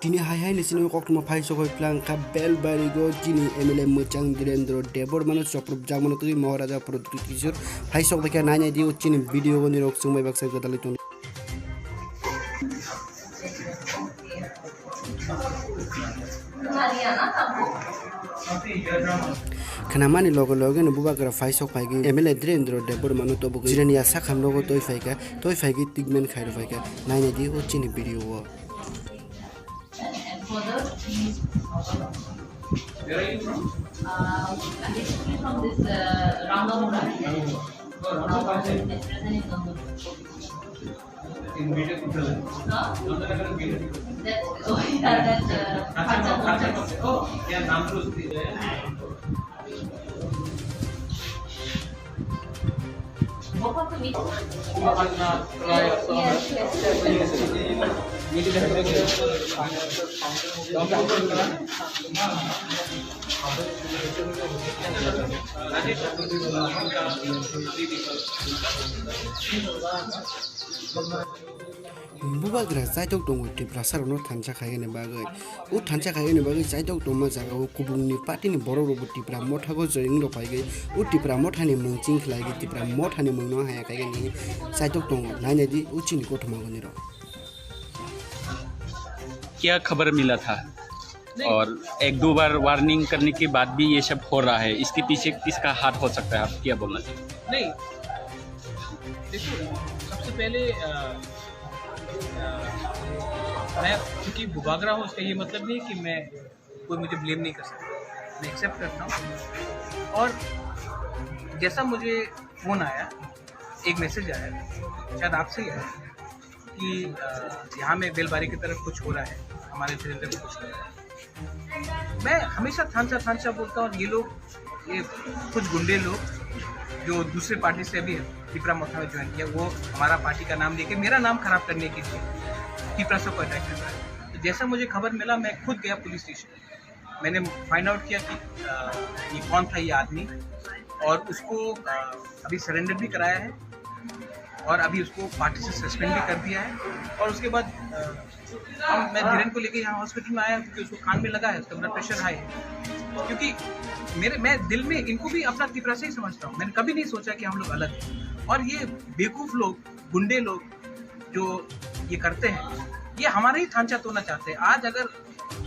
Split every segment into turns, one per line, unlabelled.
Dini hai ni sini kok mo phai sokoi plangka Belbari go jini MLA Muchang Direndro Debor mano soprop jamano tu Maharaja Product Kishore phai sok beka nanya di uchini video go ni rok sumai baksa ko dali tun Kanamani logo ni buba gara phai sok phai gi MLA Direndro Debor mano to bu jirani asa kham logo toy phai gi tigmen khairo phai ka nanya di uchini video go
Further, where are you from? I'm basically from this Ramnamura. Present in Namur.
In video present.
That's oh yeah, that's
Oh, yeah, Namru.
Open to meet.
Buba gra zaitok dong ti prasar no thancha khaige ne bagai u thancha khaige ne bagai zaitok dong ma jaga u kubung ni party ni boro robo ti pra motha go join ro paigai u ti pra motha ni mungching khlai ti pra motha ni mungno haya khaige ni zaitok dong naine di u chini ko thma go ni ro
क्या खबर मिला था और एक दो बार warning करने के बाद भी ये सब हो रहा है, इसके पीछे किसका हाथ हो सकता है, आप क्या बोलना चाहिए?
नहीं, देखो सबसे पहले मैं क्योंकि बुबागरा हूँ उसका ये मतलब नहीं कि मैं कोई मुझे ब्लेम नहीं कर सकता, मैं एक्सेप्ट करता हूँ। और जैसा मुझे फ़ोन आया, एक मैसेज आया, शायद आपसे ही आया कि यहाँ में बेलबारी की तरफ कुछ हो रहा है, हमारे क्षेत्र में कुछ हो रहा है। मैं हमेशा थानसा बोलता हूँ। ये कुछ गुंडे लोग जो दूसरे पार्टी से अभी टिपरा मोथा में ज्वाइन किया, वो हमारा पार्टी का नाम लेके मेरा नाम खराब करने के लिए टिपरा से को अटैक कर रहा है। तो जैसा मुझे खबर मिला, मैं खुद गया पुलिस स्टेशन, मैंने फाइंड आउट किया कि ये कौन था ये आदमी, और उसको अभी सरेंडर भी कराया है और अभी उसको पार्टी से सस्पेंड भी कर दिया है। और उसके बाद मैं धीरेन को लेके यहाँ हॉस्पिटल में आया क्योंकि उसको कान में लगा है, उसका ब्लड प्रेशर हाई है। क्योंकि मैं दिल में इनको भी अपना तिपरा से ही समझता हूँ, मैंने कभी नहीं सोचा कि हम लोग अलग हैं। और ये बेवकूफ़ लोग, गुंडे लोग जो ये करते हैं, ये हमारा ही थांचा तोड़ना चाहते हैं। आज अगर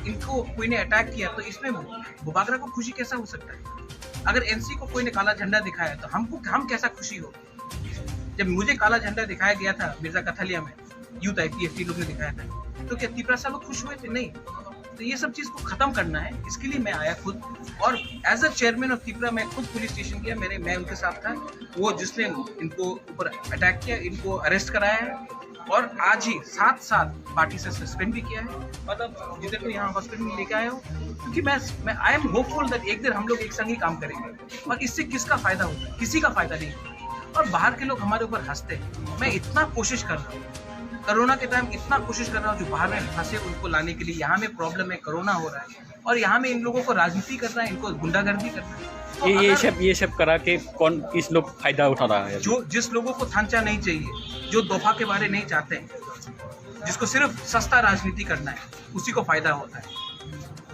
इनको कोई ने अटैक किया तो इसमें बुबागरा को खुशी कैसा हो सकता है? अगर एनसी को कोई ने काला झंडा दिखाया तो हम कैसा खुशी हो? जब मुझे काला झंडा दिखाया गया था मिर्जा कथलिया में, यूथ IPFT लोग ने दिखाया था, तो क्या तिपरासा लोग खुश हुए थे? नहीं। तो ये सब चीज़ को ख़त्म करना है, इसके लिए मैं आया खुद। और as a chairman of Tipra मैं खुद पुलिस स्टेशन गया, मैं उनके साथ था। वो जिसने इनको ऊपर अटैक किया, इनको अरेस्ट कराया है और आज ही साथ पार्टी से सस्पेंड भी किया है। मतलब जिधर को यहाँ हॉस्पिटल में लेके आया हूँ, क्योंकि मैं आई एम होपफुल दैट एक दिन हम लोग एक संग ही काम करेंगे। और इससे किसका फ़ायदा होता है? किसी का फ़ायदा नहीं। और बाहर के लोग हमारे ऊपर हंसते हैं। मैं इतना कोशिश कर रहा हूँ, कोरोना के टाइम इतना कोशिश कर रहा हूँ, जो बाहर में फंसे उनको लाने के लिए। यहाँ में प्रॉब्लम है, कोरोना हो रहा है और यहाँ में इन लोगों को राजनीति करना है, इनको गुंडागर्दी करना है।
ये सब करा के कौन किस लोग फायदा उठा रहा है?
जो जिस लोगों को थांचा नहीं चाहिए, जो दोफा के बारे नहीं चाहते हैं, जिसको सिर्फ सस्ता राजनीति करना है, उसी को फायदा होता है।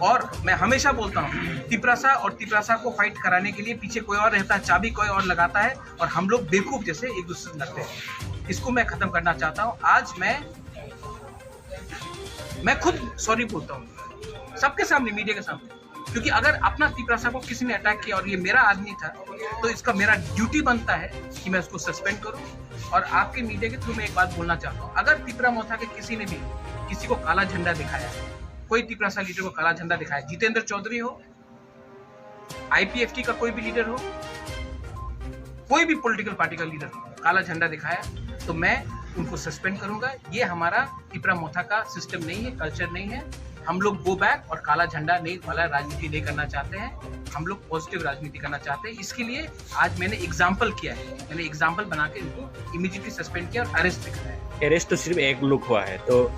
और मैं हमेशा बोलता हूँ, तिपरासा को फाइट कराने के लिए पीछे कोई और रहता है, चाबी कोई और लगाता है और हम लोग बेवकूफ़ जैसे एक दूसरे से लड़ते हैं। इसको मैं ख़त्म करना चाहता हूँ। आज मैं खुद सॉरी बोलता हूँ सबके सामने, मीडिया के सामने, क्योंकि अगर अपना तिपरासा को किसी ने अटैक किया और ये मेरा आदमी था, तो इसका मेरा ड्यूटी बनता है कि मैं उसको सस्पेंड करूँ। और आपके मीडिया के थ्रू मैं एक बात बोलना चाहता हूँ, अगर तिपरा मोथा के किसी ने भी किसी को काला झंडा दिखाया, कोई तिपरासा लीडर को काला झंडा दिखाया, जितेंद्र चौधरी हो, IPFT का कोई भी लीडर हो, कोई भी पॉलिटिकल पार्टी का लीडर हो, काला झंडा दिखाया, तो मैं उनको सस्पेंड करूंगा। ये हमारा तिपरा मोथा का सिस्टम नहीं है, कल्चर नहीं है। हम लोग गो बैक और काला झंडा नहीं वाला राजनीति नहीं करना चाहते हैं। हम लोग पॉजिटिव राजनीति करना चाहते हैं। इसके लिए आज मैंने एग्जाम्पल किया है, मैंने एग्जाम्पल बना के इनको इमीडिएटली सस्पेंड किया और अरेस्ट भी कराया।
अरेस्ट तो सिर्फ एक लोग हुआ है, तो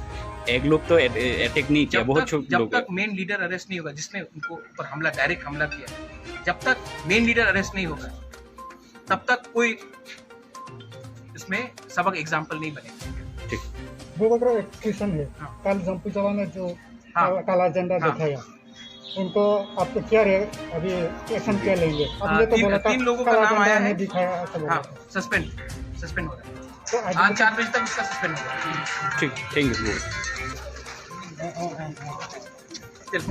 एक लोग तो अटैक नहीं किया, बहुत छोटे लोग।
जब तक मेन लीडर अरेस्ट नहीं होगा, जिसने उनको ऊपर हमला, डायरेक्ट हमला किया, जब तक मेन लीडर अरेस्ट नहीं होगा, तब तक कोई इसमें सबक एग्जाम्पल नहीं बनेगा।
ठीक।
वो एक क्वेश्चन है, कल जंपू जवान जो
हाँ।
काला झंडा
हाँ।
दिखाया, इनको आपको क्या अभी एक्शन क्या लेंगे? आपने तो बोला था
3 लोगों का
काला
नाम
झंडा
आया
नहीं
है।
दिखाया, ऐसा बोला
हाँ,
था।
सस्पेंड हो रहा है।
तो
आज 4 बजे तक इसका सस्पेंड होगा।
ठीक, थैंक यू।
चल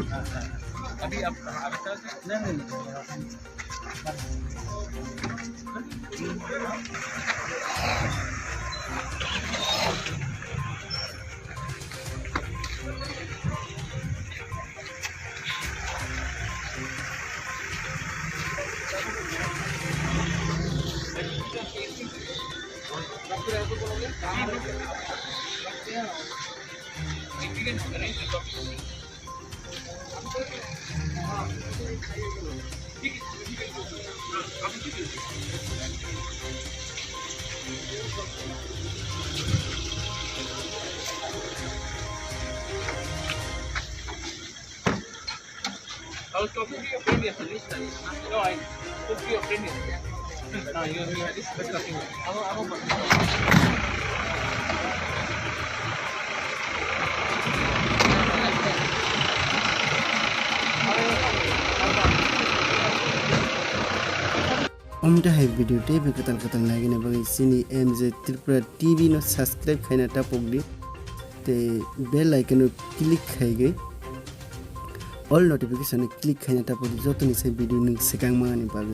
अभी आप नहीं I was talking to your friend yesterday. No, I spoke to your friend yesterday. No, you are discussing.
Omda hai video te be katal lagi na bagi sini MJ Tripura TV no subscribe khaina tapok di te bell icon no click khai gai all notification click khaina tapok di joto ni sai video ning sekang ma ni